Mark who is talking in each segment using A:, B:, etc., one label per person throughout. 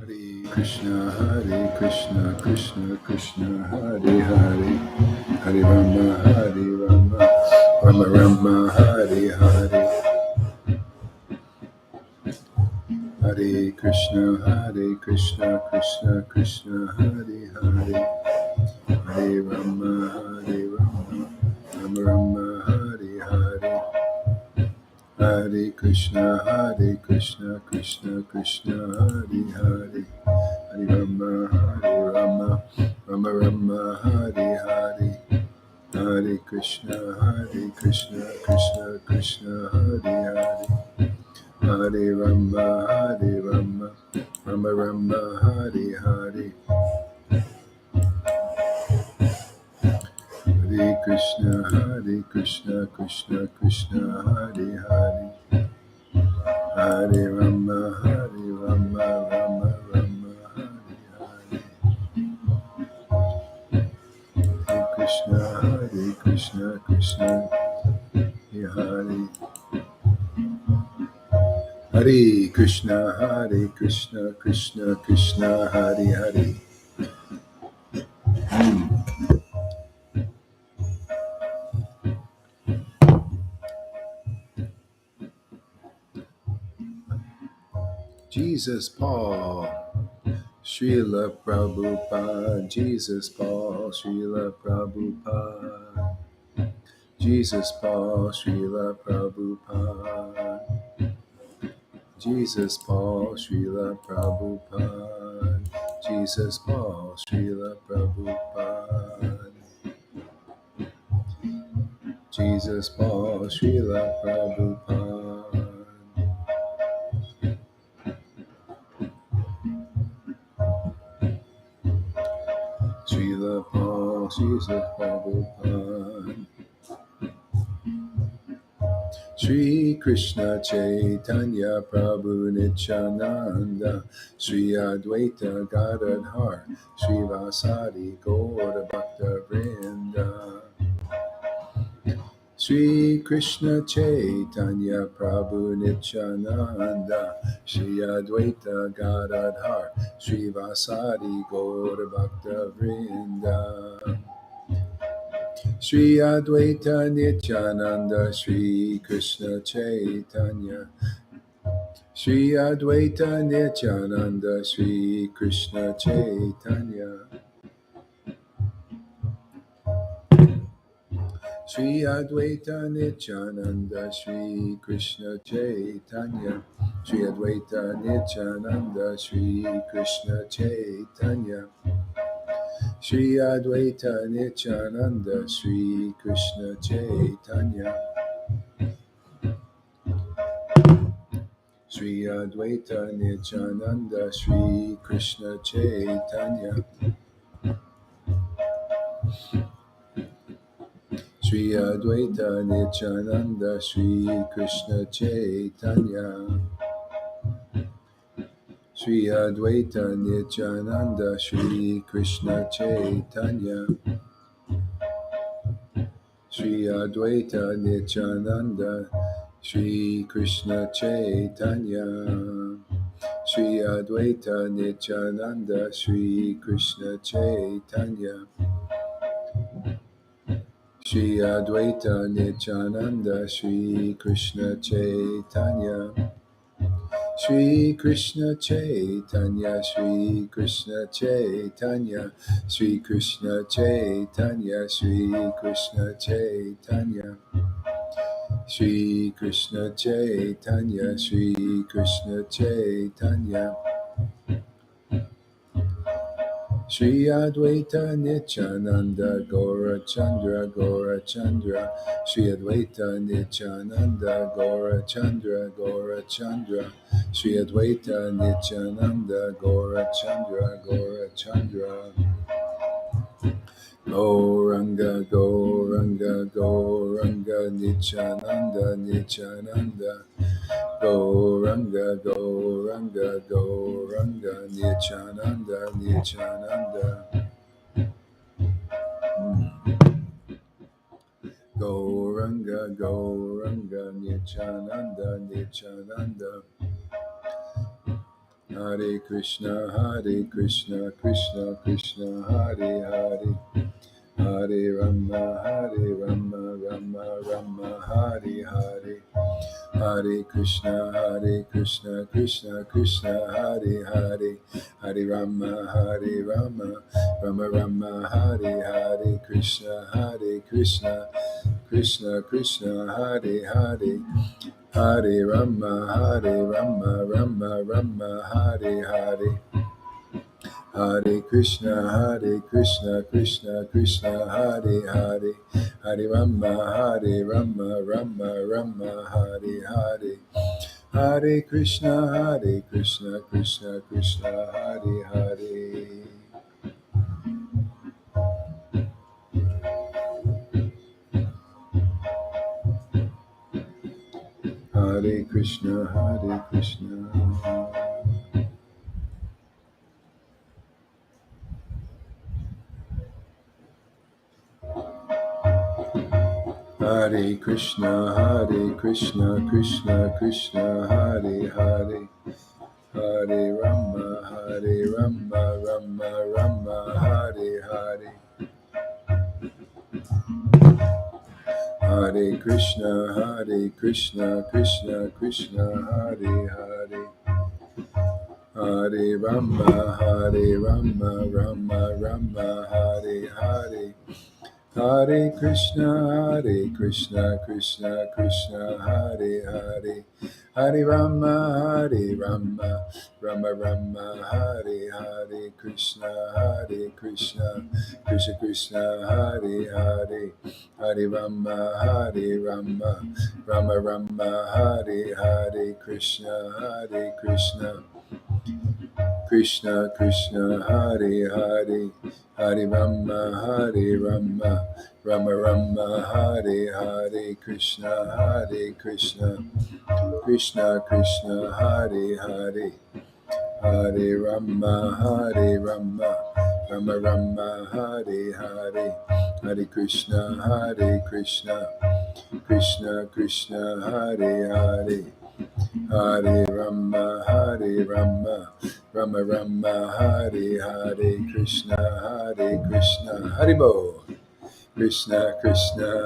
A: Hare Krishna, Krishna Krishna, Hare Hare, Hare Rama, Hare Rama, Rama Rama, Hare Hare, Hare Krishna, Krishna Krishna, Hare Hare, Hare Rama, Rama Rama, Hare Hare, Hare Krishna, Krishna Krishna, Hare Hare, Hare Rama, Rama Rama, Hare Hare, Hare Krishna, Krishna Krishna, Hare Hare, Hare Rama, Rama Rama, Hare Hare, Hare Krishna, Krishna Krishna, Hare Hare, Hare Rama, Rama Rama, Hare Hare, Hare Krishna, Krishna Hare Hare, Hare Krishna, Krishna Krishna, Hare Hare. Jesus Paul, Srila Prabhupada, Jesus Paul, Srila Prabhupada, Jesus Paul, Srila Prabhupada, Jesus Paul, Srila Prabhupada, Jesus Paul, Srila Prabhupada, Jesus Paul, Srila Prabhupada, Srila Paul, Jesus Prabhupada, Shri Krishna Chaitanya Prabhu Nityananda, Shri Advaita Gadadhar, Shri Vasadi Gaura Bhakta Vrinda, Shri Krishna Chaitanya Prabhu Nityananda, Shri Advaita Gadadhar, Shri Vasadi Gaura Bhakta Vrinda, Shri Advaita Nityananda, Shri Krishna Chaitanya, Shri Advaita Nityananda, Shri Krishna Chaitanya, Shri Advaita Nityananda, Shri Krishna Chaitanya, Shri Advaita Nityananda, Shri Krishna Chaitanya, Shri Advaita Nityananda, Shri Krishna Chaitanya, Shri Advaita Nityananda, Shri Krishna Chaitanya, Shri Advaita Nityananda, Shri Krishna Chaitanya, Shri Advaita Nityananda, Shri Krishna Chaitanya, Shri Advaita Nityananda, Shri Krishna Chaitanya, Shri Advaita Nityananda, Shri Krishna Chaitanya, Shri Advaita Nityananda, Shri Krishna Chaitanya, Shri Krishna Chaitanya, Shri Krishna Chaitanya, Shri Krishna Chaitanya, Shri Krishna Chaitanya, Shri Krishna Chaitanya, Shri Krishna Chaitanya, Shri Advaita Nityananda, Gaura Chandra, Gaura Chandra, Shri Advaita Nityananda, Gaura Chandra, Gaura Chandra, Shri Advaita Nityananda, Gaura Chandra, Gaura Chandra, Gauranga, Gauranga, Gauranga, Nityananda, Nityananda, Gauranga, Gauranga, Gauranga, Nityananda, Nityananda, Gauranga, Gauranga, Nityananda, Nityananda, Hare Krishna, Krishna Krishna, Hare Hare, Hare Rama, Rama Rama, Hare Hare, Hare Krishna, Krishna Krishna, Hare Hare, Hare Rama, Rama Rama, Hare Hare, Krishna, Krishna Krishna, Hare Hare, Hare Rama, Rama, Hare Hare, Hare Krishna, Krishna Krishna, Hare Hare, Hare Rama, Rama, Hare Hare, Hare Krishna, Krishna Krishna, Hare Hare. Hare Krishna, Hare Krishna. Hare Krishna, Krishna Krishna, Hare Hare, Hare Rama, Rama, Hare Hare, Hare Krishna, Krishna Krishna, Hare Hare, Hare Rama, Rama, Hare Hare, Hare Krishna, Krishna Krishna, Hare Hare, Hare Rama, Rama, Hare Hare, Krishna, Krishna, Hare Hare, Hare Rama, Rama, Hare Hare, Krishna, Krishna Krishna, Hare Hare, Hare Rama, Rama, Hare Hare, Krishna, Krishna Krishna, Hare Hare, Hare Rama, Rama, Hare Hare, Hare Krishna, Krishna Krishna, Hare Hare, Hare Rama, Rama, Hare Hare, Krishna, Haribo, Krishna,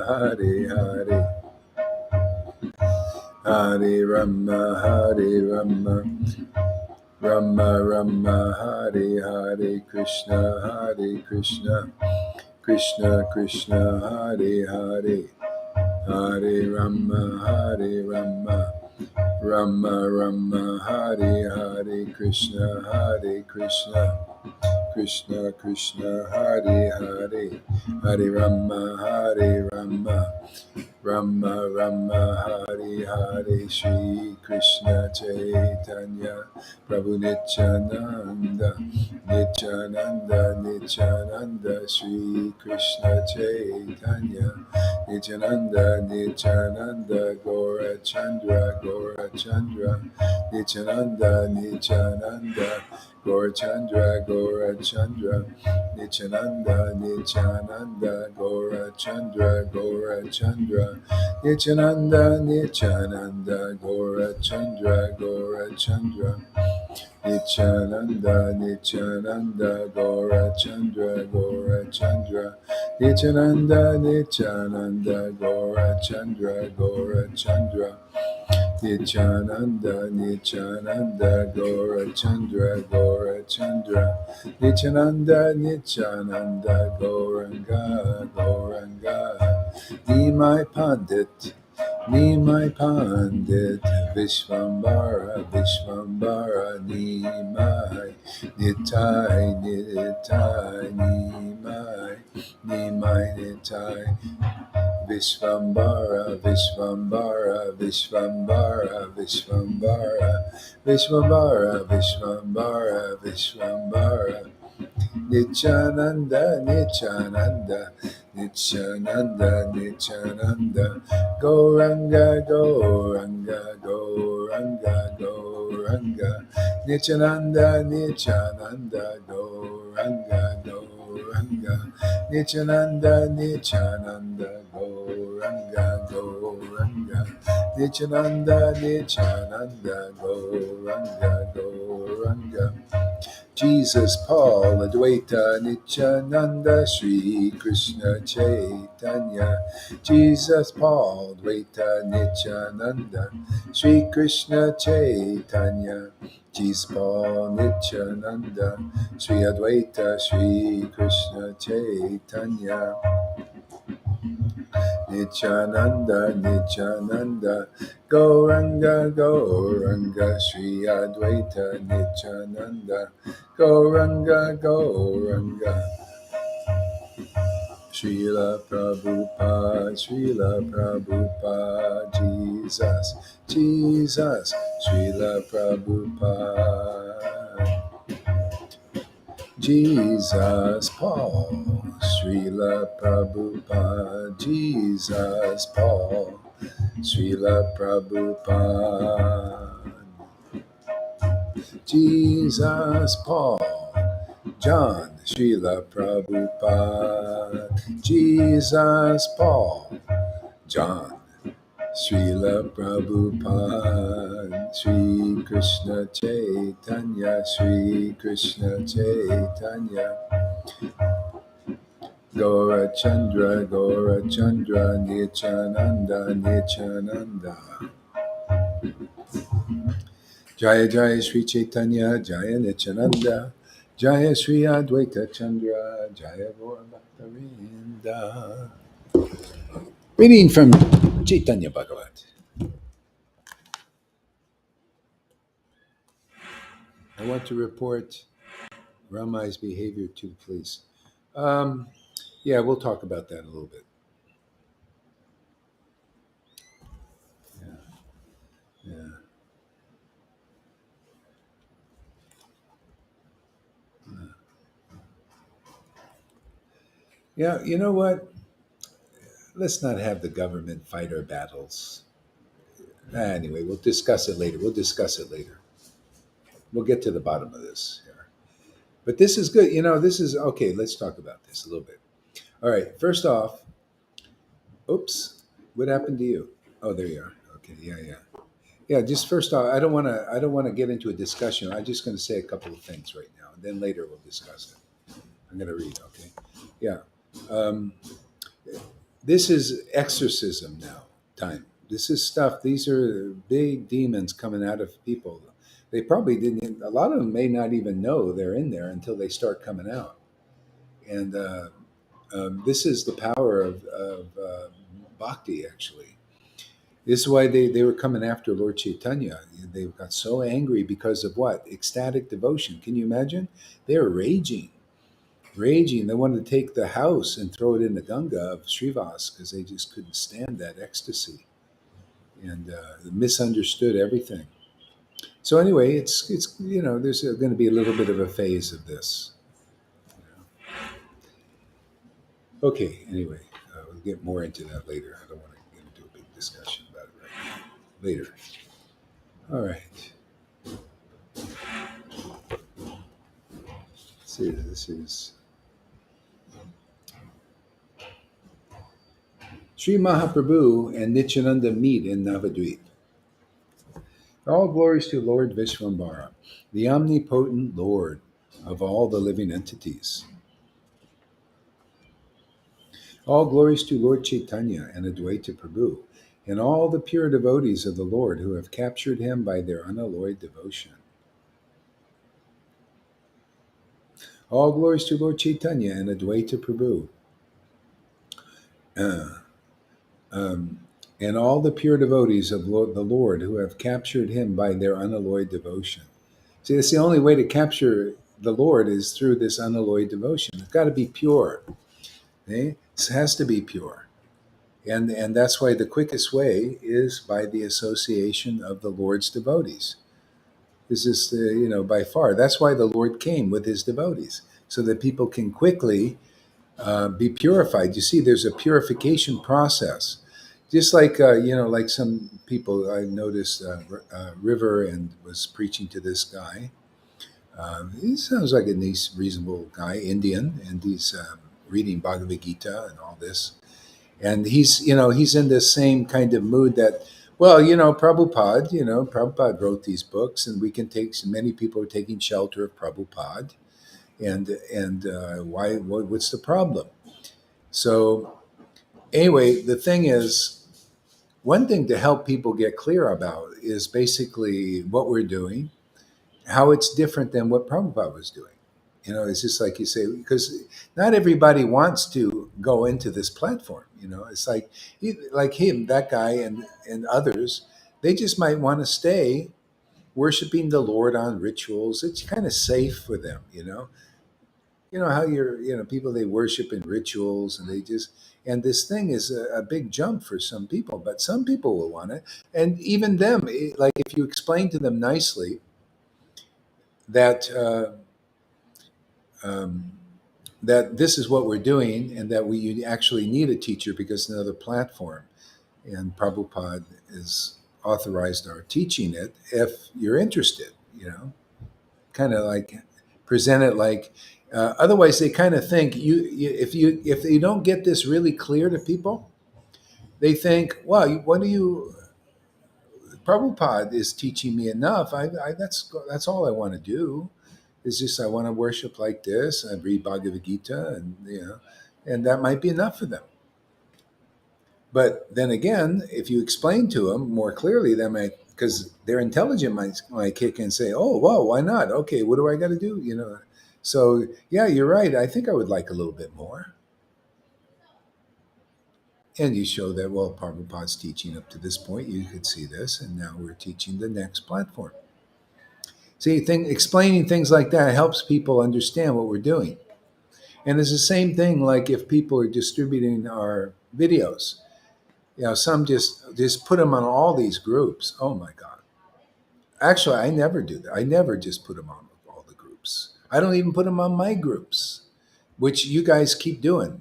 A: Hare Hare, Hare Rama, Rama, Hare Hare, Krishna, Krishna, Hare Hare, Hare Rama, Rama, Hare Hare, Krishna, Krishna, Hare Hare, Hare Rama, Hare Hare, Shri Krishna Chaitanya, Prabhu Nityananda, Shri Krishna Chaitanya, Nityananda, Gaura Chandra, Nityananda, Gaura Chandra, Nityananda, Gaura Chandra, Nityananda, Gaura Chandra, Nityananda, Gaura Chandra, Nityananda, Gaura Chandra, Nityananda, Gaura Chandra, Nityananda, Gauranga, Nimai Pandit, Vishvambara, Nimai, Nitai, Nimai, Nitai, Vishvambara, Vishvambara, Nityananda, Gauranga, Nityananda, Gauranga, Nityananda, Gauranga, Nityananda, Nityananda, Gauranga, Gauranga. Jesus, Paul, Advaita, Nityananda, Sri Krishna Chaitanya. Jesus, Paul, Advaita, Nityananda, Sri Krishna Chaitanya. Jesus, Paul, Nityananda, Sri Advaita, Sri Krishna Chaitanya. Nityananda, Nityananda, Gauranga, Gauranga, Sri Advaita, Nityananda, Gauranga, Gauranga, Srila Prabhupada, Srila Prabhupada, Jesus, Jesus, Srila Prabhupada. Jesus, Paul, Srila Prabhupada, Jesus, Paul, Srila Prabhupada, Jesus, Paul, John, Srila Prabhupada, Jesus, Paul, John, Srila Prabhupada, Sri Krishna Chaitanya, Sri Krishna Chaitanya, Gaura Chandra, Gaura Chandra, Nityananda, Nityananda. Jaya Jaya Sri Chaitanya, Jaya Nityananda, Jaya Sri Advaita Chandra, Jaya Gaura Bhaktavinda. Reading from Chaitanya Bhagavat. I want to report Ramai's behavior too, please. Yeah, we'll talk about that a little bit. Yeah, yeah, yeah. You know what? Let's not have the government fight our battles. Anyway, we'll discuss it later. We'll discuss it later. We'll get to the bottom of this here. But this is good. This is okay. Let's talk about this a little bit. All right. First off, oops, what happened to you? Oh, there you are. Okay. Yeah, yeah. Yeah, just first off, I don't want to get into a discussion. I'm just going to say a couple of things right now, and then later we'll discuss it. I'm going to read, okay? Yeah. Um, this is exorcism now time. This is stuff. These are big demons coming out of people. They probably didn't. A lot of them may not even know they're in there until they start coming out. And this is the power of bhakti, actually. This is why they were coming after Lord Caitanya. They got so angry because of what? Ecstatic devotion. Can you imagine? They were raging, raging. They wanted to take the house and throw it in the Ganga of Srivas because they just couldn't stand that ecstasy and misunderstood everything. So anyway, it's there's going to be a little bit of a phase of this. Okay. Anyway, we'll get more into that later. I don't want to get into a big discussion about it right now. Later. All right. See, this is Sri Mahaprabhu and Nityananda meet in Navadvip. All glories to Lord Vishwambara, the omnipotent Lord of all the living entities. All glories to Lord Caitanya and Advaita Prabhu, and all the pure devotees of the Lord who have captured him by their unalloyed devotion. All glories to Lord Caitanya and Advaita Prabhu, uh, um, and all the pure devotees of the Lord who have captured him by their unalloyed devotion. See, that's the only way to capture the Lord is through this unalloyed devotion. It's got to be pure. Eh? It has to be pure. And that's why the quickest way is by the association of the Lord's devotees. This is, by far. That's why the Lord came with his devotees, so that people can quickly be purified. You see, there's a purification process. Just like, like some people, I noticed River and was preaching to this guy. He sounds like a nice, reasonable guy, Indian, and he's reading Bhagavad Gita and all this. And he's in this same kind of mood that, Well, Prabhupada wrote these books, and we can take many people are taking shelter of Prabhupada, and why? What's the problem? So anyway, the thing is, one thing to help people get clear about is basically what we're doing, how it's different than what Prabhupada was doing. It's just like you say, because not everybody wants to go into this platform. It's like like him, that guy, and others. They just might want to stay worshiping the Lord on rituals. It's kind of safe for them. How people, they worship in rituals, and and this thing is a big jump for some people, but some people will want it. And even them, like if you explain to them nicely that um, that this is what we're doing, and that we actually need a teacher because it's another platform, and Prabhupada is authorized our teaching it if you're interested. Kind of like present it like. Otherwise, they kind of think if you don't get this really clear to people, they think, well, what do you? Prabhupada is teaching me enough. That's all I want to do. Is just I want to worship like this. I read Bhagavad Gita, and that might be enough for them. But then again, if you explain to them more clearly, they might, because their intelligence might kick in and say, "Oh, well, why not? Okay, what do I got to do?" So yeah, you're right. I think I would like a little bit more. And you show that, well, Prabhupada's teaching up to this point. You could see this, and now we're teaching the next platform. See, explaining things like that helps people understand what we're doing. And it's the same thing like if people are distributing our videos. Some just put them on all these groups. Oh my God. Actually, I never do that. I never just put them on all the groups. I don't even put them on my groups, which you guys keep doing.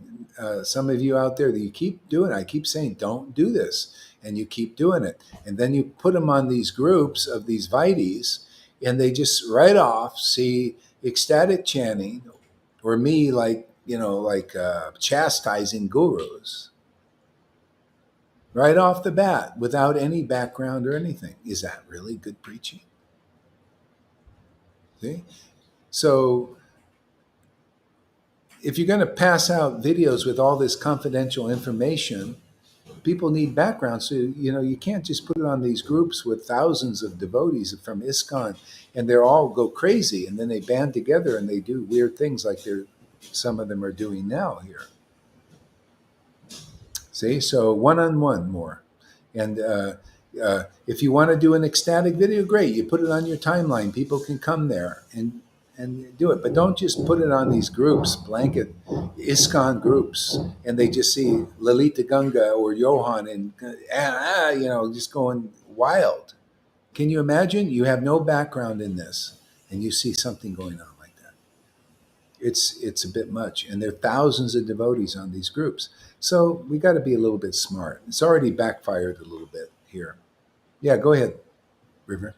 A: Some of you out there that you keep doing, I keep saying, don't do this. And you keep doing it. And then you put them on these groups of these Vites, and they just right off see ecstatic chanting or me chastising gurus right off the bat without any background or anything. Is that really good preaching? See? So if you're going to pass out videos with all this confidential information, people need background. So, you can't just put it on these groups with thousands of devotees from ISKCON and they're all go crazy. And then they band together and they do weird things like some of them are doing now here. See, so one-on-one more. And if you want to do an ecstatic video, great. You put it on your timeline. People can come there and do it. But don't just put it on these groups, blanket ISKCON groups, and they just see Lalita Ganga or Johan and just going wild. Can you imagine? You have no background in this, and you see something going on like that. It's a bit much, and there are thousands of devotees on these groups. So we got to be a little bit smart. It's already backfired a little bit here. Yeah, go ahead, River.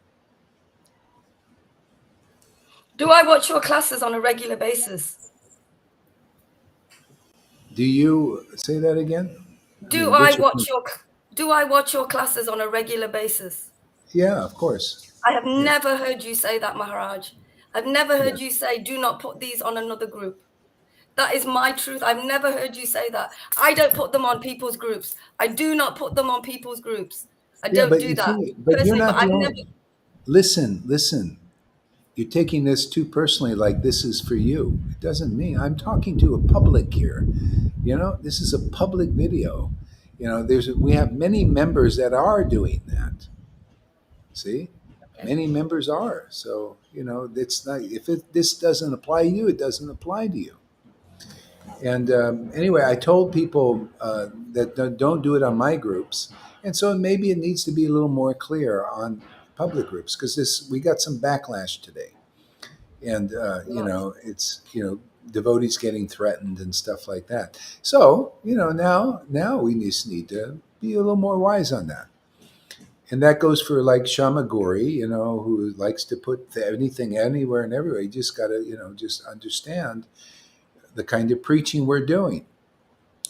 B: Do I watch your classes on a regular basis?
A: Do you say that again?
B: Do I watch your classes on a regular basis?
A: Yeah, of course.
B: I have
A: Yeah.
B: never heard you say that, Maharaj. I've never heard
A: Yeah.
B: you say, do not put these on another group. That is my truth. I've never heard you say that. I don't put them on people's groups. I do not put them on people's groups. I
A: Yeah,
B: don't
A: but
B: do
A: you
B: that
A: see, but you're
B: personally, but
A: not the
B: I've never.
A: only. Listen. You're taking this too personally, like this is for you. It doesn't mean I'm talking to a public here. This is a public video. We have many members that are doing that. See,
B: Okay.
A: many members are. So it's not if this doesn't apply to you, it doesn't apply to you. And anyway, I told people that don't do it on my groups, and so maybe it needs to be a little more clear on public groups because we got some backlash today, and it's devotees getting threatened and stuff like that. So now we just need to be a little more wise on that. And that goes for like Shamaguri, who likes to put anything anywhere and everywhere. You just got to, just understand the kind of preaching we're doing.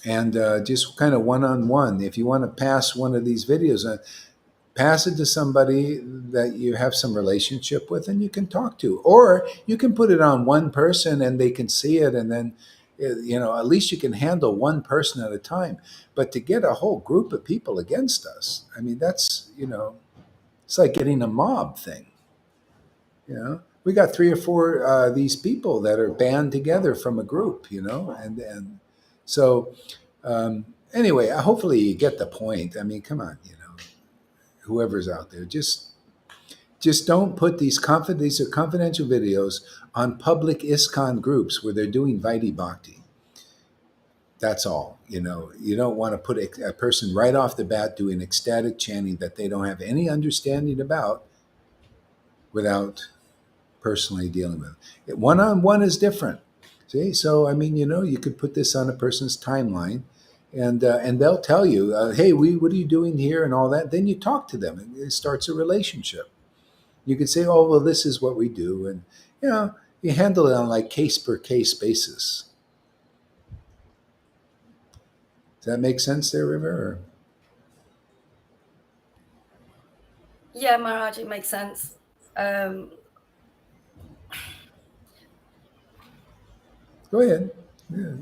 A: And just kind of one on one. If you want to pass one of these videos, pass it to somebody that you have some relationship with and you can talk to, or you can put it on one person and they can see it, and then at least you can handle one person at a time. But to get a whole group of people against us, I mean, that's it's like getting a mob thing. We got three or four these people that are band together from a group, and so anyway, hopefully you get the point. I mean, come on, whoever's out there, just don't put these are confidential videos on public ISKCON groups where they're doing Vaidhi Bhakti. That's all. You don't want to put a person right off the bat doing ecstatic chanting that they don't have any understanding about without personally dealing with it. One-on-one is different. See, so I mean, you could put this on a person's timeline, and they'll tell you, "Hey, what are you doing here?" and all that. Then you talk to them, and it starts a relationship. You could say, "Oh, well, this is what we do," and you handle it on like case per case basis. Does that make sense, there, River? Or?
B: Yeah, Maharaj, it makes sense.
A: Go ahead. Yeah.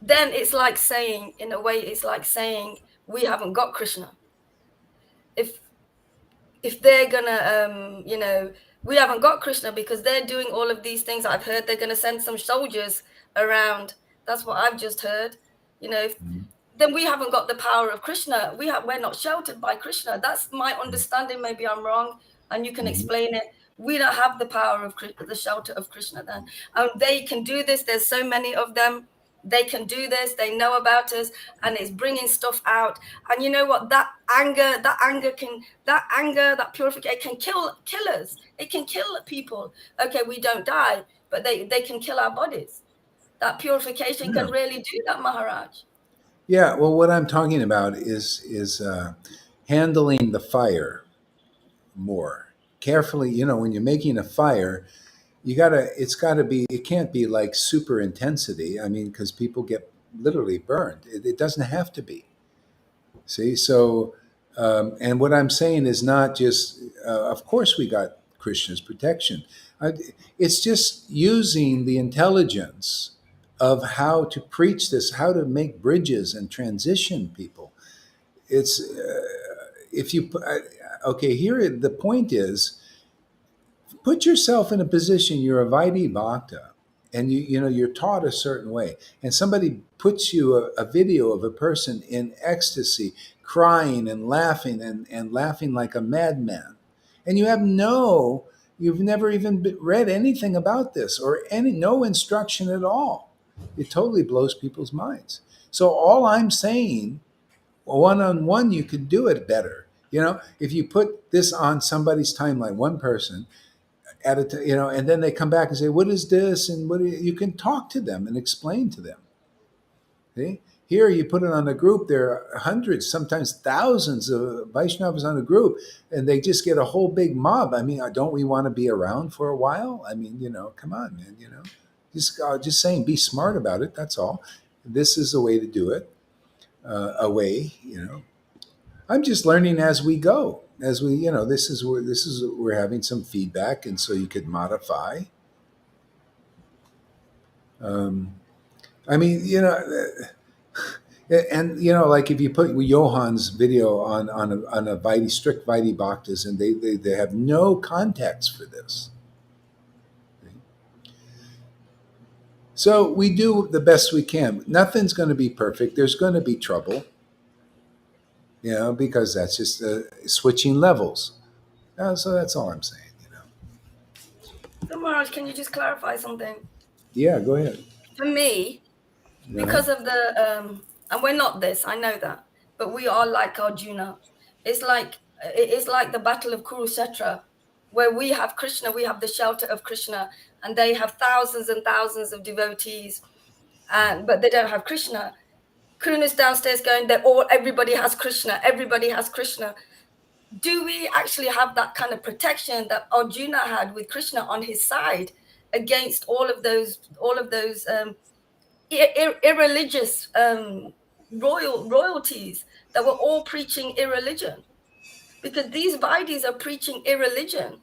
B: Then it's like saying, in a way, it's like saying we haven't got Krishna. If they're gonna, we haven't got Krishna because they're doing all of these things. I've heard they're gonna send some soldiers around. That's what I've just heard. Then we haven't got the power of Krishna. We're not sheltered by Krishna. That's my understanding. Maybe I'm wrong, and you can explain it. We don't have the power of the shelter of Krishna then. And they can do this. There's so many of them. They can do this. They know about us, and it's bringing stuff out. And you know what? That anger, that purification can kill us. It can kill people. Okay, we don't die, but they can kill our bodies. That purification can really do that, Maharaj.
A: Yeah, well, what I'm talking about is handling the fire more carefully. When you're making a fire, it can't be like super intensity. I mean, because people get literally burned. It doesn't have to be. See, so and what I'm saying is not just. Of course, we got Krishna's protection. It's just using the intelligence of how to preach this, how to make bridges and transition people. It's if you okay. Here, the point is, put yourself in a position. You're a Vaidhi Bhakta, and you're taught a certain way, and somebody puts you a video of a person in ecstasy, crying and laughing and laughing like a madman, and you've never even read anything about this or no instruction at all. It totally blows people's minds. So all I'm saying, one-on-one, you could do it better. If you put this on somebody's timeline, one person at a and then they come back and say, "What is this?" and you can talk to them and explain to them. See? Here, you put it on a group. There are hundreds, sometimes thousands of Vaishnavas on a group, and they just get a whole big mob. I mean, don't we want to be around for a while? I mean, come on, man. Just saying, be smart about it. That's all. This is the way to do it. A way, I'm just learning as we go. As we, we're having some feedback, and so you could modify. I mean, and like if you put Johan's video on a strict Vaidhi Bhaktas, and they have no context for this. So we do the best we can. Nothing's going to be perfect. There's going to be trouble, because that's just switching levels. So that's all I'm saying.
B: So Maharaj, can you just clarify something?
A: Yeah, go ahead.
B: For me, because of the and we're not this, I know that, but we are like Arjuna. It's like the battle of Kurukshetra, where we have Krishna, we have the shelter of Krishna, and they have thousands and thousands of devotees, but they don't have Krishna. Kuru's downstairs going, everybody has Krishna, everybody has Krishna. Do we actually have that kind of protection that Arjuna had with Krishna on his side against all of those irreligious royalties that were all preaching irreligion? because these Vaidis are preaching irreligion.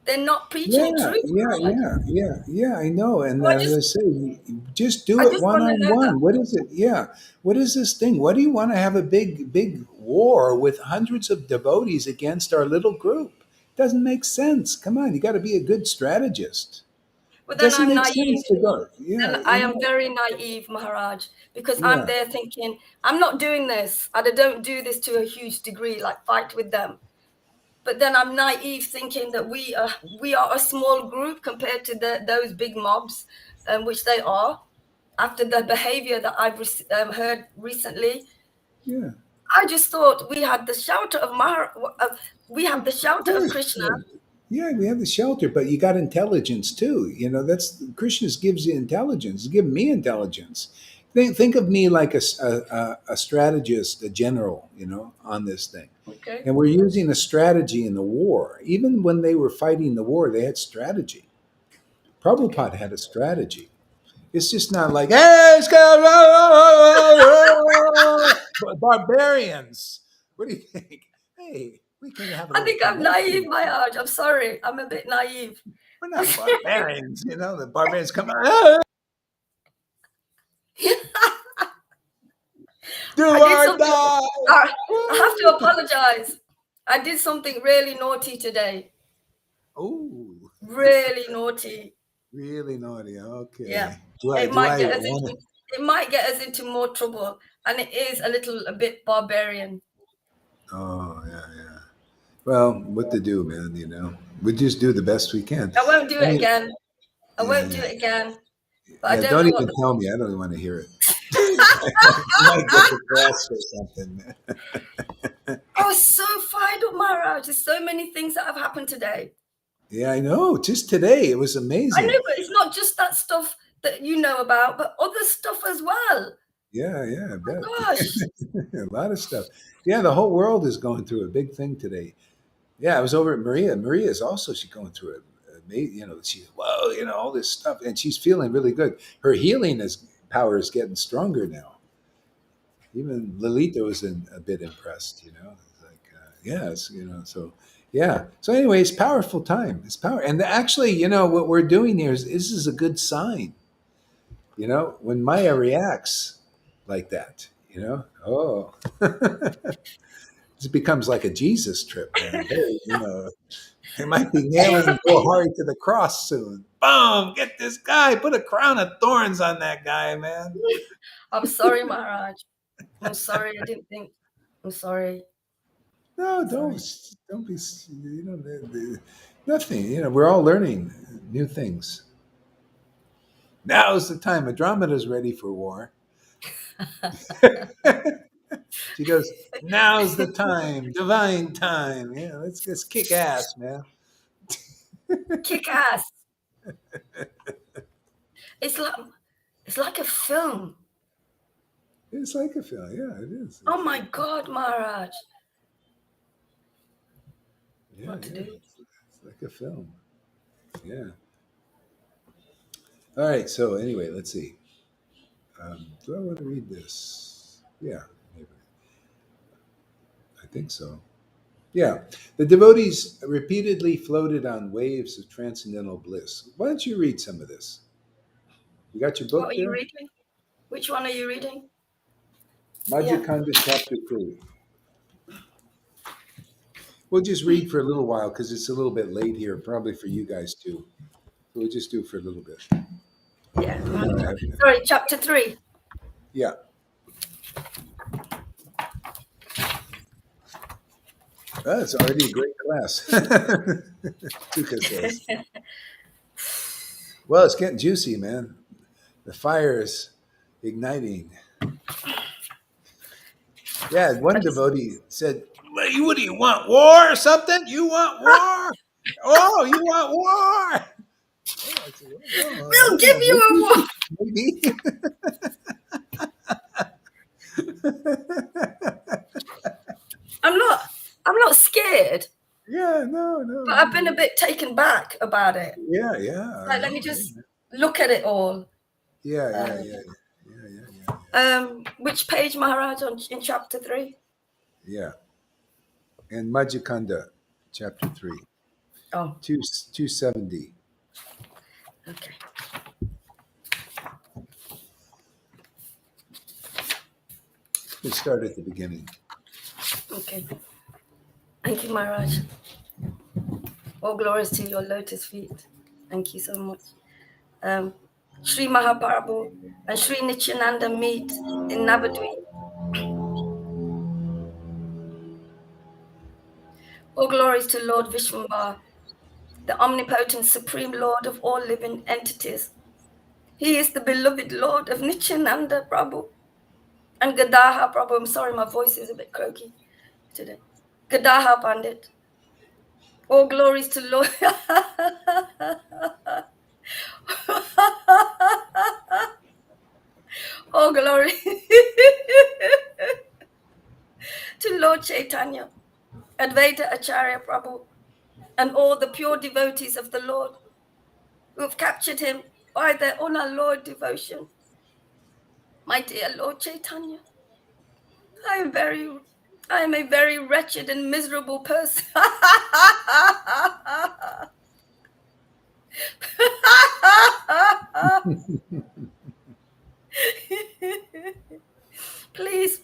B: They're not preaching
A: Yeah,
B: truth,
A: yeah,
B: Maharaj.
A: yeah, yeah, yeah. I know. And
B: So
A: as I say, just do
B: I
A: it
B: just
A: one
B: want to
A: on
B: know that.
A: one. What is it? Yeah. What is this thing? What do you want to have a big war with hundreds of devotees against our little group? Doesn't make sense. Come on, you got to be a good strategist.
B: But
A: It
B: then
A: doesn't
B: I'm
A: make
B: naive.
A: sense to go. Yeah,
B: Then I am very naive, Maharaj, because I'm
A: yeah,
B: there thinking, I'm not doing this. I don't do this to a huge degree, like fight with them. But then I'm naive thinking that we are a small group compared to those big mobs, which they are. After the behavior that I've heard recently,
A: yeah.
B: I just thought we had the shelter of we have the
A: Of
B: shelter of
A: course.
B: Krishna.
A: Yeah. Yeah, we have the shelter, but you got intelligence too. You know, that's Krishna gives you intelligence. He's given me intelligence. Think of me like a strategist, a general, you know, on this thing.
B: Okay.
A: And we're using a strategy in the war. Even when they were fighting the war, they had strategy.
B: Okay.
A: Prabhupada had a strategy. It's just not like, hey, let's go, barbarians. What do you think? Hey, we can have a
B: I
A: little
B: think I'm naive,
A: connection.
B: Maharaj. I'm sorry. I'm a bit naive.
A: We're not barbarians, you know. The barbarians come out, "Ah, do
B: I did
A: or
B: something.
A: die.
B: I have to
A: Woo!
B: apologize. I did something really naughty today.
A: Oh,
B: Really naughty.
A: really naughty.
B: Yeah.
A: Okay.
B: It
A: Do
B: might
A: I
B: get us
A: want
B: into
A: to?
B: it might get us into more trouble. And it is a bit barbarian.
A: Oh, yeah, yeah. Well, what to do, man? You know, we just do the best we can.
B: I won't do
A: I
B: it
A: mean,
B: again. I
A: yeah,
B: won't do
A: yeah,
B: it again. But I
A: yeah.
B: don't
A: Don't
B: know what
A: even
B: the
A: tell me. I don't even want to hear it. You might get depressed or something.
B: I was so fired up, Maharaj. There's so many things that have happened today.
A: Yeah, I know. Just today, it was
B: I know,
A: amazing.
B: but it's not just that stuff that you know about, but other stuff as well.
A: Yeah, yeah, I bet.
B: Oh gosh.
A: A lot of stuff. Yeah, the whole world is going through a big thing today. Yeah, I was over at Maria. Maria is also she's going through it. You know, she's whoa, you know, all this stuff, and she's feeling really good. Her healing is power is getting stronger now. Even Lolita was a bit impressed. You know, it's like yes, you know, so yeah. So anyway, it's powerful time. It's power, and actually, you know, what we're doing here is this is a good sign. You know, when Maya reacts like that, you know, oh, this becomes like a Jesus trip, man. Very, you know, they might be nailing Bill Hari to the cross soon. Boom! Get this guy. Put a crown of thorns on that guy, man.
B: I'm sorry, Maharaj. I'm sorry. I didn't think. I'm sorry.
A: No,
B: Sorry.
A: don't be. You know, nothing. You know, we're all learning new things. Now's the time. Andromeda's ready for war. She goes. Now's the time. Divine time. Yeah, let's kick ass, man.
B: Kick ass. It's like it's like a film.
A: It's like a film. Yeah, it is.
B: Oh my God, Maharaj.
A: Yeah,
B: What to
A: yeah.
B: do?
A: It's like a film. Yeah. All right. So anyway, let's see. Do I want to read this? Yeah, maybe. I think so. Yeah. The devotees repeatedly floated on waves of transcendental bliss. Why don't you read some of this? You got your
B: What are
A: book
B: you
A: there?
B: reading? Which one are you reading? Yeah.
A: Majikanda chapter 3. We'll just read for a little while because it's a little bit late here, probably for you guys too. So we'll just do it for a little bit.
B: Yeah.
A: Uh,
B: Sorry, chapter 3.
A: yeah. It's already a great class. Tuka says. Well, it's getting juicy, man. The fire is igniting. Yeah,
B: I
A: one
B: just
A: devotee said, What do you want? War or something? You want war? Oh, you want war? Oh, I said, well, I
B: We'll
A: don't
B: give
A: know.
B: you a war.
A: Maybe.
B: I'm not scared,
A: Yeah, no, no,
B: but I've
A: no.
B: been a bit taken back about it.
A: Yeah, yeah, I
B: Like, let me
A: know.
B: just look at it all.
A: Yeah, yeah,
B: Um,
A: yeah, yeah, yeah, yeah,
B: which page, Maharaj, in chapter 3?
A: yeah. And Majjhikanda, chapter 3,
B: Oh,
A: 270.
B: okay.
A: Let's start at the beginning.
B: Okay. Thank you, Maharaj. All glories to your lotus feet. Thank you so much. Sri Mahaprabhu and Sri Nityananda meet in Navadvip. All glories to Lord Vishwambar, the omnipotent supreme Lord of all living entities. He is the beloved Lord of Nityananda Prabhu and Gadaha Prabhu. I'm sorry, my voice is a bit croaky today. Gadaha Pandit. All glories to Lord. All glory to Lord Caitanya, Advaita Acharya Prabhu, and all the pure devotees of the Lord who have captured him by their unalloyed devotion. My dear Lord Caitanya, I am a very wretched and miserable person. Please,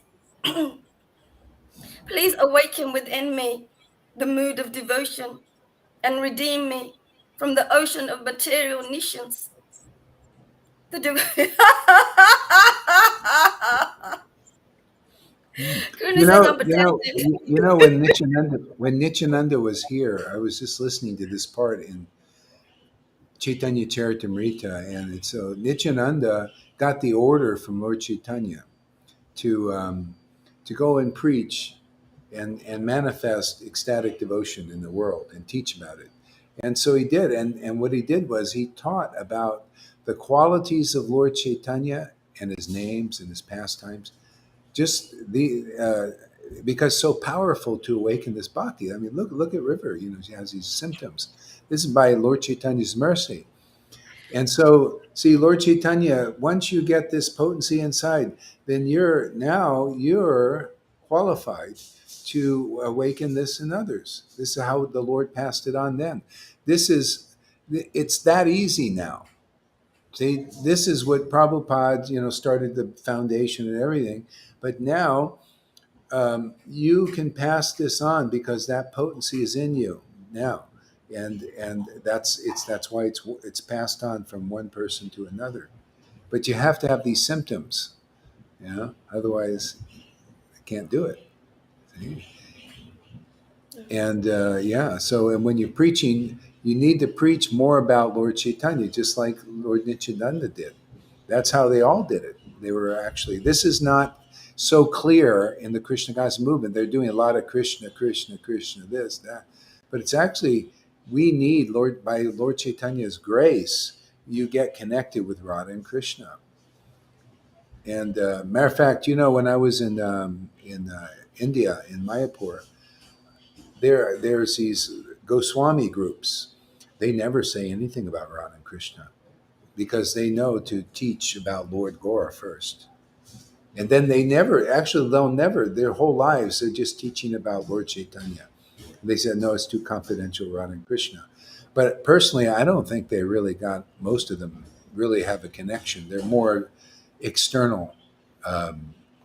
B: please awaken within me the mood of devotion and redeem me from the ocean of material nations. The
A: You
B: Krishna
A: know,
B: number
A: you know,
B: 10.
A: you know when Nityananda was here, I was just listening to this part in Chaitanya Charitamrita, and so Nityananda got the order from Lord Chaitanya to to go and preach and manifest ecstatic devotion in the world and teach about it. And so he did, and what he did was he taught about the qualities of Lord Chaitanya and his names and his pastimes, just the because so powerful to awaken this bhakti. I mean, look at River. You know, she has these symptoms. This is by Lord Chaitanya's mercy. And so, see, Lord Chaitanya, once you get this potency inside, then you're qualified to awaken this in others. This is how the Lord passed it on then. This is it's that easy now. See, this is what Prabhupada, started the foundation and everything. But now you can pass this on because that potency is in you now, and that's why it's passed on from one person to another. But you have to have these symptoms, otherwise I can't do it. And and when you're preaching, you need to preach more about Lord Chaitanya, just like Lord Nityananda did. That's how they all did it. They were actually, this is not so clear in the Krishna consciousness movement. They're doing a lot of Krishna, Krishna, Krishna, this, that. But it's actually, we need, by Lord Chaitanya's grace, you get connected with Radha and Krishna. And matter of fact, when I was in India, in Mayapur, there's these Goswami groups. They never say anything about Radha and Krishna because they know to teach about Lord Gaura first. And then they'll never, their whole lives, they're just teaching about Lord Chaitanya. They said, no, it's too confidential, Radha and Krishna. But personally, I don't think they really most of them really have a connection. They're more external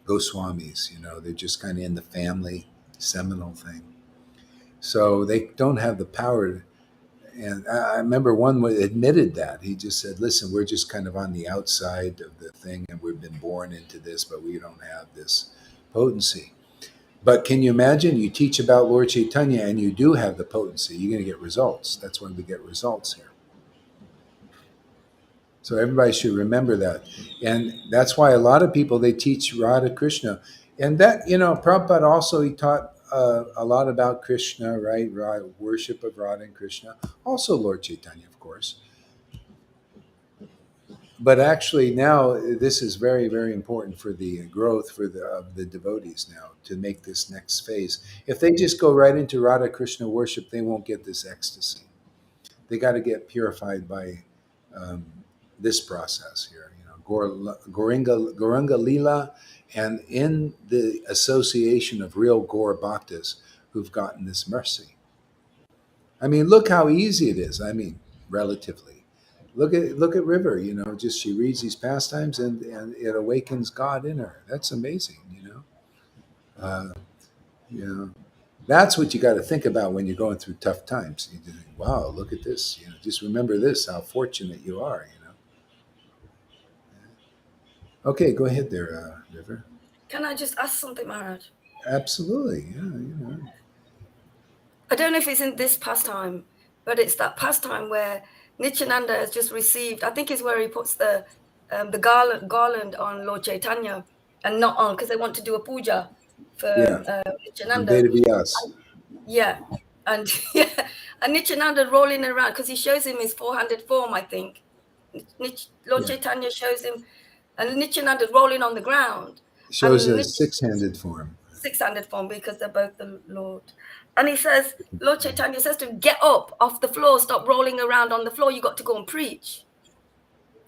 A: Goswamis, they're just kind of in the family seminal thing. So they don't have the power. And I remember one admitted that. He just said, listen, we're just kind of on the outside of the thing and we've been born into this, but we don't have this potency. But can you imagine you teach about Lord Chaitanya and you do have the potency, you're going to get results. That's when we get results here. So everybody should remember that. And that's why a lot of people, they teach Radha Krishna. And that, Prabhupada also, he taught a lot about Krishna, right? Worship of Radha and Krishna. Also Lord Chaitanya, of course. But actually now this is very, very important for the growth of the devotees now to make this next phase. If they just go right into Radha Krishna worship, they won't get this ecstasy. They got to get purified by this process here, Gauranga Lila, and in the association of real Gaur Bhaktas, who've gotten this mercy. I mean, look how easy it is. I mean, relatively. Look at River. Just she reads these pastimes and it awakens God in her. That's amazing. Uh, you know, that's what you got to think about when you're going through tough times. You think, wow, look at this. Just remember this, how fortunate you are. Okay, go ahead there, River.
B: Can I just ask something, Maharaj?
A: Absolutely, yeah.
B: I don't know if it's in this pastime, but it's that pastime where Nityananda has just received, I think is where he puts the garland on Lord Caitanya and not on, because they want to do a puja for
A: Yeah, on
B: Nityananda.
A: Veda Vyas.
B: Yeah. And yeah, and Nityananda rolling around because he shows him his four-handed form, I think. Lord
A: Yeah,
B: Chaitanya shows him, and Nityananda rolling on the ground,
A: shows
B: and
A: a six-handed form.
B: six-handed form because they're both the Lord. And he says, Lord Chaitanya says to him, get up off the floor, stop rolling around on the floor, you got to go and preach.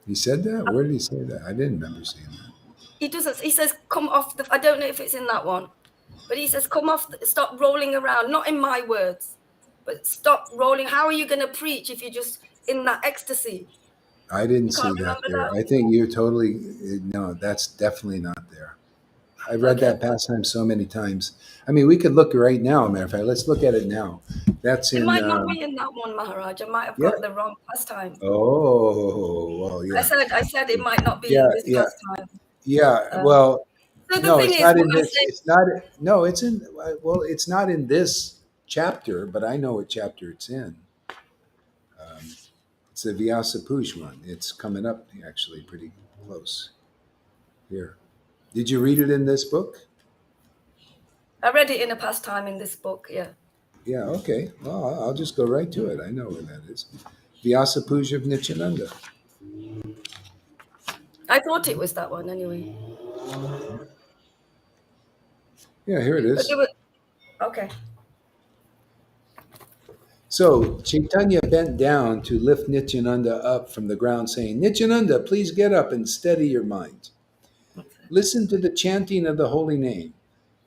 A: He said that? Where did he say that? I didn't remember seeing that.
B: He doesn't, he says, come off the, I don't know if it's in that one, but he says, come off, stop rolling around, not in my words, but stop rolling. How are you going to preach if you're just in that ecstasy?
A: I didn't
B: You can't
A: see that
B: remember
A: there.
B: that?
A: I think you're totally, no, that's definitely not there. I read
B: Okay.
A: that pastime so many times. I mean, we could look right now, matter of fact. Let's look at it now. That's
B: It
A: in,
B: might not be in that one, Maharaj. I might have
A: yeah.
B: got the wrong pastime.
A: Oh, well, yeah.
B: I said it might not be
A: Yeah,
B: in this
A: yeah,
B: pastime.
A: yeah.
B: Um,
A: Well,
B: so the
A: no,
B: thing
A: it's
B: is,
A: not
B: what
A: in
B: I'm
A: this.
B: saying,
A: It's not, no, it's in, well, it's not in this chapter, but I know what chapter it's in. Um, it's the Vyasa Puj one. It's coming up actually pretty close here. Did you read it in this book?
B: I read it in a pastime in this book. Yeah,
A: Yeah, okay. Well, I'll just go right to it. I know where that is. Vyasa Puj of Nityananda.
B: I thought it was that one anyway.
A: Yeah, here it
B: But it
A: is.
B: was okay.
A: So Chaitanya bent down to lift Nityananda up from the ground, saying, Nityananda, please get up and steady your mind. Listen to the chanting of the holy name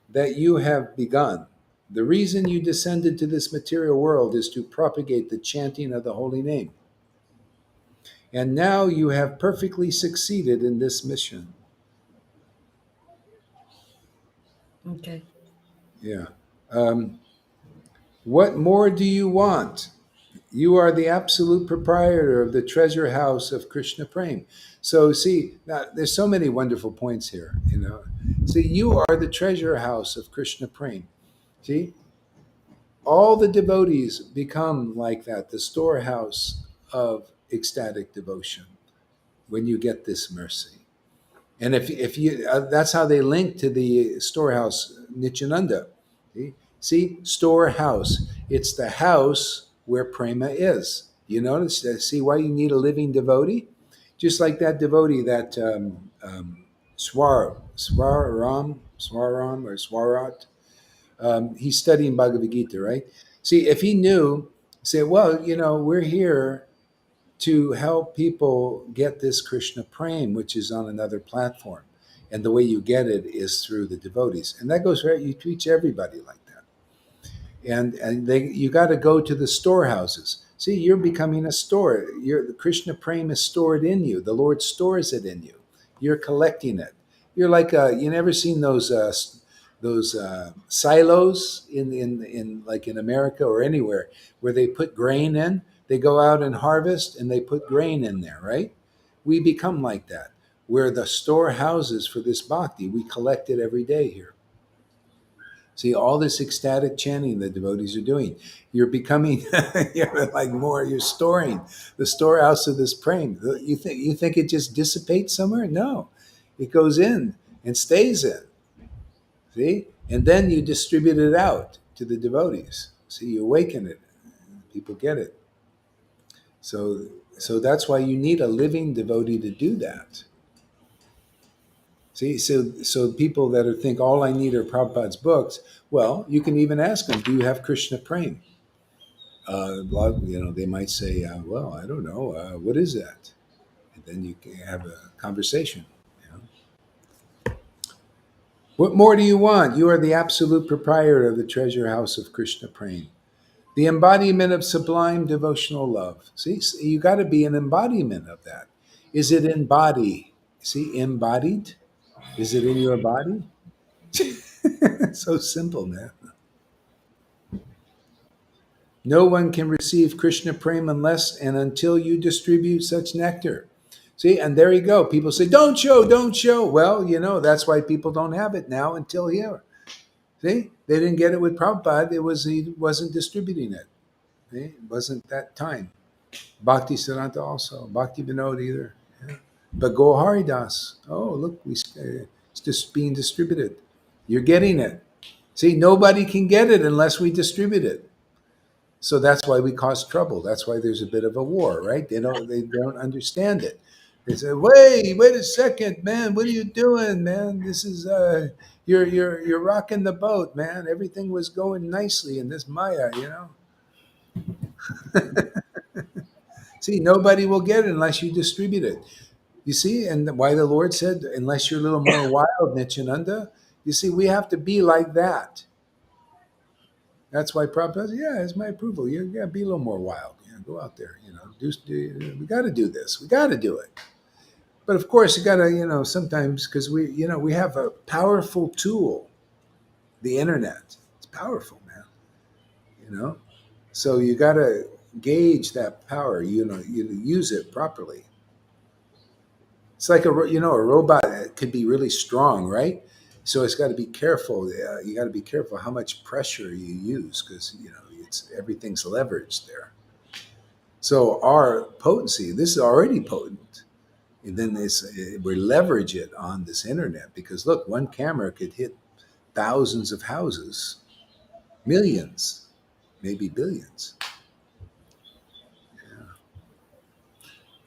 A: that you have begun. The reason you descended to this material world is to propagate the chanting of the holy name. And now you have perfectly succeeded in this mission.
B: Okay.
A: Yeah. What more do you want? You are the absolute proprietor of the treasure house of Krishna Prem. So, see, now, there's so many wonderful points here. See, you are the treasure house of Krishna Prem. See, all the devotees become like that, the storehouse of ecstatic devotion when you get this mercy. And if you, that's how they link to the storehouse, Nityananda. See, storehouse. It's the house where prema is. You notice? See why you need a living devotee? Just like that devotee, that Swaram or Swarat. He's studying Bhagavad Gita, right? See, if he knew, say, well, we're here to help people get this Krishna Prem, which is on another platform. And the way you get it is through the devotees. And that goes right, you teach everybody like that. And you got to go to the storehouses. See, you're becoming a store. The Krishna Prem is stored in you. The Lord stores it in you. You're collecting it. You're like you never seen those silos in like in America or anywhere where they put grain in. They go out and harvest and they put grain in there, right? We become like that. We're the storehouses for this bhakti. We collect it every day here. See, all this ecstatic chanting the devotees are doing. You're becoming you're like more, you're storing the storehouse of this prem. You think it just dissipates somewhere? No. It goes in and stays in. See? And then you distribute it out to the devotees. See, you awaken it. People get it. So that's why you need a living devotee to do that. See, so people that think all I need are Prabhupada's books, well, you can even ask them, do you have Krishna Prem? They might say, well, I don't know. What is that? And then you can have a conversation. What more do you want? You are the absolute proprietor of the treasure house of Krishna Prem, the embodiment of sublime devotional love. See, you got to be an embodiment of that. Is it in body? See, embodied? Is it in your body? So simple, man. No one can receive Krishna Prem unless and until you distribute such nectar. See, and there you go. People say, don't show, don't show. Well, that's why people don't have it now until here. See, they didn't get it with Prabhupada. He wasn't distributing it. See? It wasn't that time. Bhakti Siddhanta also. Bhakti Vinod either. Yeah. But Gohari Das. Oh, look, it's just being distributed. You're getting it. See, nobody can get it unless we distribute it. So that's why we cause trouble. That's why there's a bit of a war, right? They don't understand it. They say, wait a second, man. What are you doing, man? This is you're rocking the boat, man. Everything was going nicely in this Maya. See, nobody will get it unless you distribute it. You see, and why the Lord said, unless you're a little more wild, Nityananda, you see, we have to be like that. That's why Prabhupada says, yeah, it's my approval. You got to be a little more wild. Go out there. We got to do this. We got to do it. But of course, you got to, sometimes because we have a powerful tool, the internet. It's powerful, man. So you got to gauge that power. You use it properly. It's like a robot that could be really strong, right? So it's got to be careful. You got to be careful how much pressure you use because it's everything's leveraged there. So our potency, this is already potent, and then we leverage it on this internet because look, one camera could hit thousands of houses, millions, maybe billions.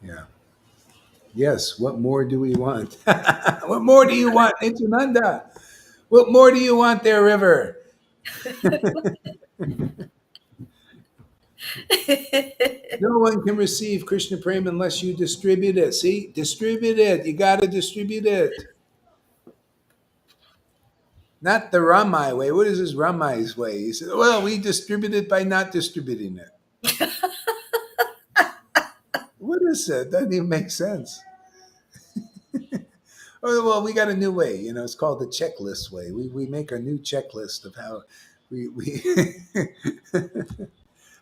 A: Yeah. Yes. What more do we want? What more do you want, Nityananda? What more do you want there, River? No one can receive Krishna Prem unless you distribute it. See, distribute it. You got to distribute it. Not the Ramai way. What is this Ramai's way? He said, well, we distribute it by not distributing it. What is it? Doesn't even make sense. Oh, well, we got a new way. It's called the checklist way. We make a new checklist of how we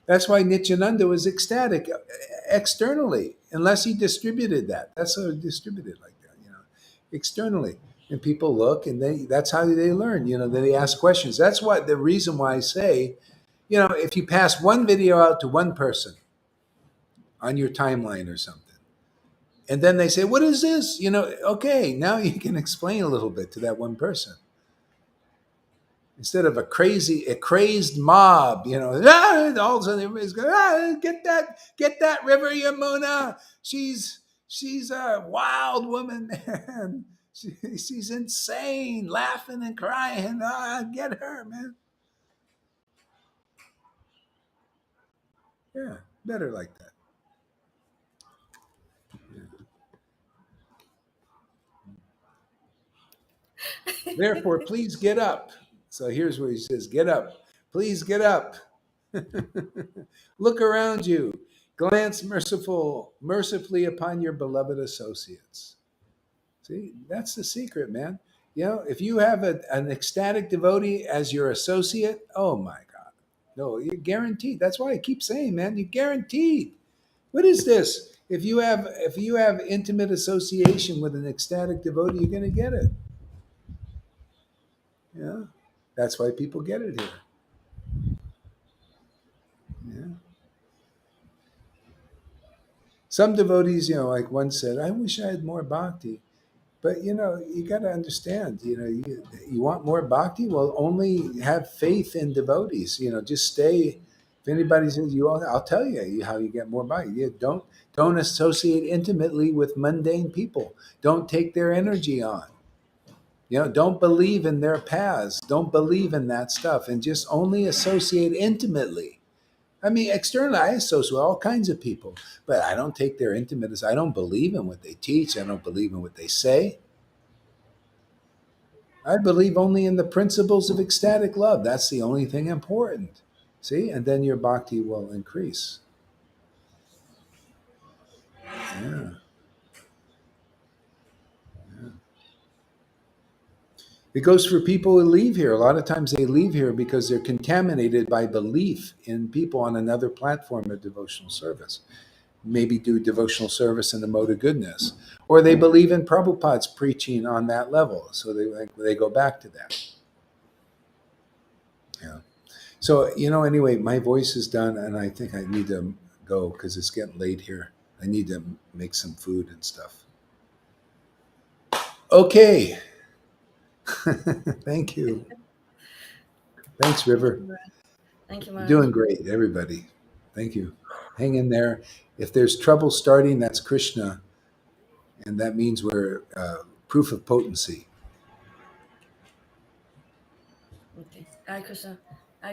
A: That's why Nityananda was ecstatic externally, unless he distributed that. That's how he distributed like that, externally. And people look, and that's how they learn. They ask questions. That's what the reason why I say, if you pass one video out to one person on your timeline or something, and then they say, "What is this?" Okay, now you can explain a little bit to that one person instead of a crazed mob, all of a sudden everybody's going, get that River Yamuna. She's a wild woman, man. She's insane, laughing and crying. Get her, man. Yeah, better like that. Yeah. Therefore, please get up. So here's where he says, get up. Please get up. Look around you. Glance mercifully upon your beloved associates. See, that's the secret, man. If you have an ecstatic devotee as your associate, oh my God. No, you're guaranteed. That's why I keep saying, man, you're guaranteed. What is this? If you have intimate association with an ecstatic devotee, you're gonna get it. Yeah. That's why people get it here. Yeah. Some devotees, like one said, I wish I had more bhakti. But you got to understand. You want more bhakti. Well, only have faith in devotees. Just stay. If anybody says I'll tell you how you get more bhakti. Don't associate intimately with mundane people. Don't take their energy on. Don't believe in their paths. Don't believe in that stuff, and just only associate intimately. I mean, externally, I associate with all kinds of people, but I don't take their intimate. I don't believe in what they teach. I don't believe in what they say. I believe only in the principles of ecstatic love. That's the only thing important. See? And then your bhakti will increase. Yeah. It goes for people who leave here. A lot of times they leave here because they're contaminated by belief in people on another platform of devotional service. Maybe do devotional service in the mode of goodness. Or they believe in Prabhupada's preaching on that level. So they go back to that. Yeah. So, anyway, my voice is done and I think I need to go because it's getting late here. I need to make some food and stuff. Okay. Thank you. Thanks,
B: Thank
A: River.
B: you. Thank you,
A: You're
B: Maharaj.
A: doing great, everybody. Thank you. Hang in there. If there's trouble starting, that's Krishna, and that means we're proof of potency.
B: Okay. Hare Krishna.